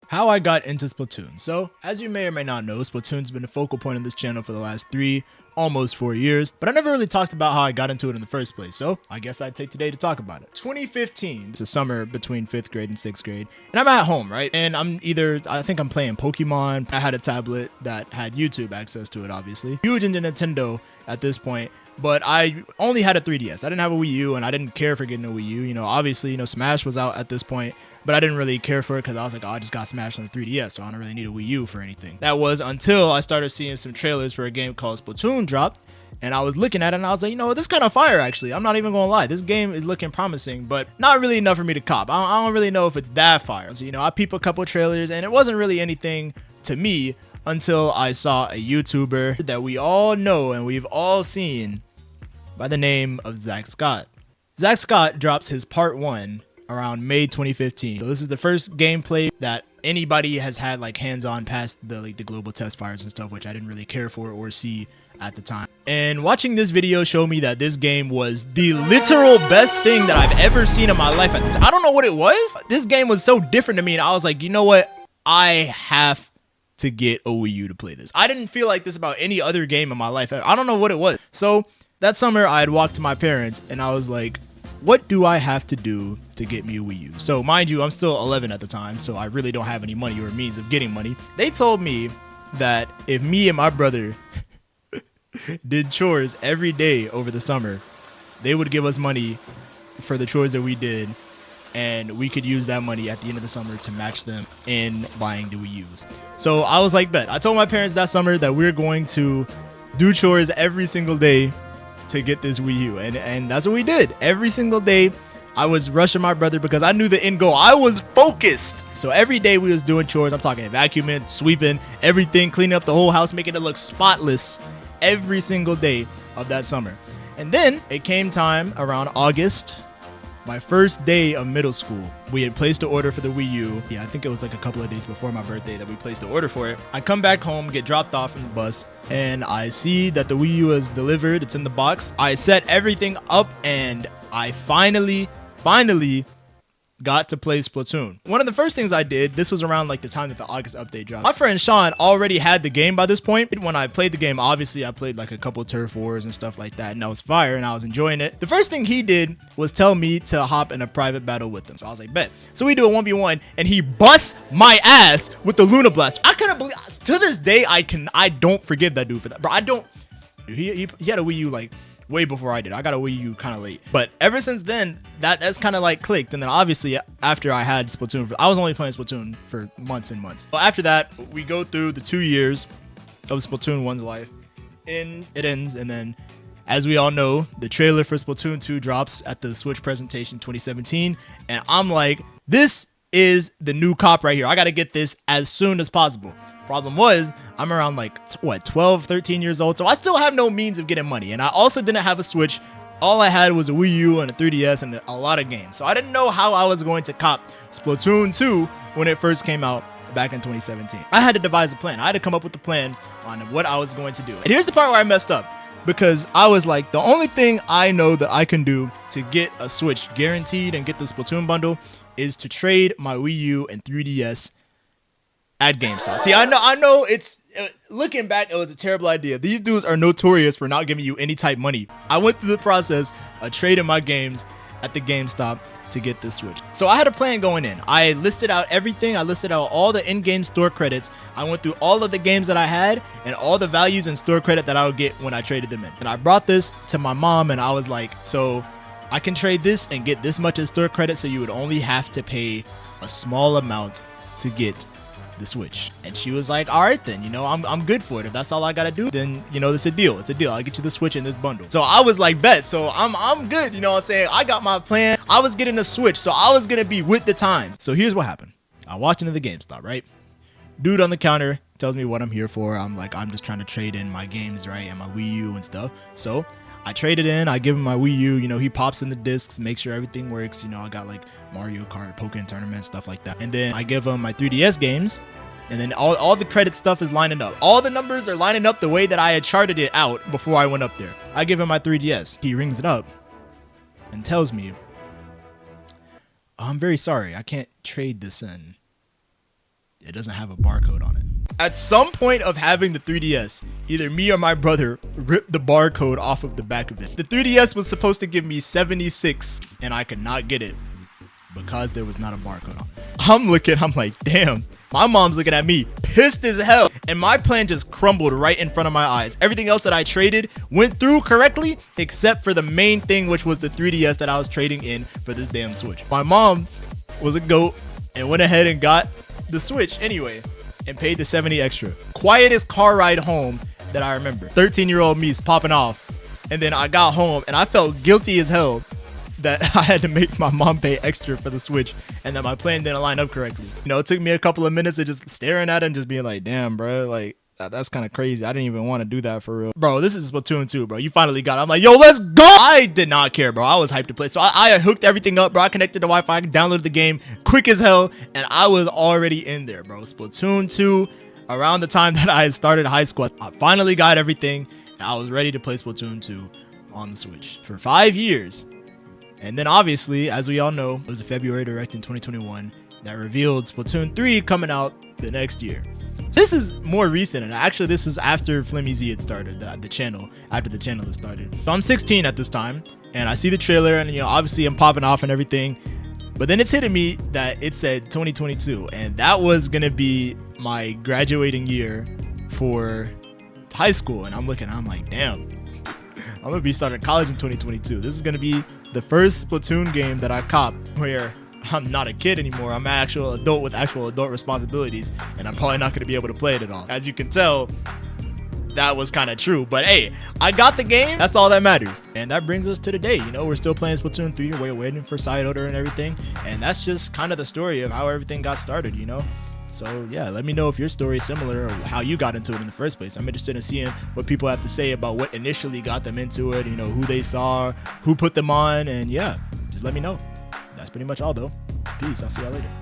How I got into Splatoon. So, as you may or may not know, Splatoon's been a focal point of this channel for the last almost 4 years, but I never really talked about how I got into it in the first place, so I guess I'd take today to talk about it. 2015, it's a summer between 5th grade and 6th grade, and I'm at home, right? And I think I'm playing Pokemon. I had a tablet that had YouTube access to it, obviously. Huge into Nintendo at this point, but I only had a 3DS. I didn't have a Wii U, and I didn't care for getting a Wii U. You know, obviously, Smash was out at this point, but I didn't really care for it because I was like, oh, I just got Smash on the 3DS, so I don't really need a Wii U for anything. That was until I started seeing some trailers for a game called Splatoon dropped, and I was looking at it, and I was like, this is kind of fire, actually. I'm not even gonna lie. This game is looking promising, but not really enough for me to cop. I don't really know if it's that fire. So, I peep a couple trailers, and it wasn't really anything to me until I saw a YouTuber that we all know and we've all seen by the name of Zach Scott. Zach Scott drops his part 1 around May 2015. So this is the first gameplay that anybody has had like hands-on past the global test fires and stuff, which I didn't really care for or see at the time. And watching this video showed me that this game was the literal best thing that I've ever seen in my life at the time. I don't know what it was. This game was so different to me, and I was like, you know what? I have to get a Wii U to play this. I didn't feel like this about any other game in my life. I don't know what it was. So that summer I had walked to my parents and I was like, what do I have to do to get me a Wii U? So mind you, I'm still 11 at the time, so I really don't have any money or means of getting money. They told me that if me and my brother did chores every day over the summer, they would give us money for the chores that we did, and we could use that money at the end of the summer to match them in buying the Wii U's. So I was like, bet. I told my parents that summer that we're going to do chores every single day to get this Wii U, and that's what we did. Every single day I was rushing my brother because I knew the end goal. I was focused. So every day we was doing chores. I'm talking vacuuming, sweeping, everything, cleaning up the whole house, making it look spotless every single day of that summer. And then it came time around August, my first day of middle school. We had placed the order for the Wii U. Yeah, I think it was like a couple of days before my birthday that we placed the order for it. I come back home, get dropped off from the bus, and I see that the Wii U is delivered. It's in the box. I set everything up, and I finally got to play Splatoon. One of the first things I did, this was around like the time that the August update dropped. My friend Sean already had the game by this point. When I played the game, obviously I played like a couple turf wars and stuff like that, and that was fire, and I was enjoying it. The first thing he did was tell me to hop in a private battle with him. So I was like, bet. So we do a 1v1, and he busts my ass with the Luna Blast. I couldn't believe, to this day, I don't forgive that dude for that. Bro, I don't. He had a Wii U like way before I did. I got a Wii U kind of late, but ever since then that's kind of like clicked. And then obviously after I had Splatoon, I was only playing Splatoon for months and months. Well, after that we go through the 2 years of Splatoon 1's life, and it ends. And then, as we all know, the trailer for Splatoon 2 drops at the Switch presentation 2017, and I'm like, this is the new cop right here. I got to get this as soon as possible. Problem was, I'm around like 12, 13 years old, so I still have no means of getting money, and I also didn't have a Switch. All I had was a Wii U and a 3DS and a lot of games, so I didn't know how I was going to cop Splatoon 2 when it first came out back in 2017. I had to devise a plan. I had to come up with a plan on what I was going to do. And here's the part where I messed up, because I was like, the only thing I know that I can do to get a Switch guaranteed and get the Splatoon bundle is to trade my Wii U and 3DS at GameStop. See, I know it's looking back, it was a terrible idea. These dudes are notorious for not giving you any type money. I went through the process of trading my games at the GameStop to get this Switch. So I had a plan going in. I listed out everything. I listed out all the in-game store credits. I went through all of the games that I had and all the values and store credit that I would get when I traded them in. And I brought this to my mom, and I was like, so I can trade this and get this much as store credit, so you would only have to pay a small amount to get the Switch. And she was like, all right then, I'm good for it. If that's all I gotta do, then it's a deal. It's a deal. I'll get you the Switch in this bundle. So I was like, bet. So I'm good. You know what I'm saying? I got my plan. I was getting a Switch, so I was gonna be with the times. So here's what happened. I walked into the GameStop, right? Dude on the counter tells me what I'm here for. I'm like, I'm just trying to trade in my games, right, and my Wii U and stuff. So I traded in. I give him my Wii U. He pops in the discs, makes sure everything works. I got like Mario Kart, Pokemon Tournament, stuff like that. And then I give him my 3DS games, and then all the credit stuff is lining up. All the numbers are lining up the way that I had charted it out before I went up there. I give him my 3DS. He rings it up and tells me, I'm very sorry, I can't trade this in. it doesn't have a barcode on it. At some point of having the 3DS, either me or my brother ripped the barcode off of the back of it. The 3DS was supposed to give me 76 and I could not get it because there was not a barcode on it. I'm like, damn. My mom's looking at me pissed as hell, and my plan just crumbled right in front of my eyes. Everything else that I traded went through correctly except for the main thing, which was the 3DS that I was trading in for this damn Switch. My mom was a goat and went ahead and got the Switch anyway and paid the 70 extra. Quietest car ride home that I remember. 13-year-old me popping off, and then I got home and I felt guilty as hell that I had to make my mom pay extra for the Switch and that my plan didn't line up correctly. You know, it took me a couple of minutes of just staring at it and just being like, damn, bro, like that's kind of crazy. I didn't even want to do that for real. Bro, this is Splatoon 2, bro. You finally got it. I'm like, yo, let's go. I did not care, bro. I was hyped to play. So I hooked everything up, bro. I connected to Wi-Fi, downloaded the game quick as hell, and I was already in there, bro. Splatoon 2, around the time that I had started high school, I finally got everything, and I was ready to play Splatoon 2 on the Switch for 5 years. And then obviously, as we all know, it was a February Direct in 2021 that revealed Splatoon 3 coming out the next year. This is more recent, and actually this is after FlimmyZ had started, the channel, after the channel had started. So I'm 16 at this time, and I see the trailer, and you know, obviously I'm popping off and everything, but then it's hitting me that it said 2022, and that was gonna be my graduating year for high school, and I'm like, damn, I'm gonna be starting college in 2022. This is gonna be the first Splatoon game that I cop where I'm not a kid anymore. I'm an actual adult with actual adult responsibilities, and I'm probably not going to be able to play it at all. As you can tell, that was kind of true. But hey, I got the game. That's all that matters. And that brings us to today. You know, we're still playing Splatoon 3. We're waiting for side order and everything. And that's just kind of the story of how everything got started, you know? So yeah, let me know if your story is similar or how you got into it in the first place. I'm interested in seeing what people have to say about what initially got them into it, you know, who they saw, who put them on, and yeah, just let me know. That's pretty much all though. Peace. I'll see y'all later.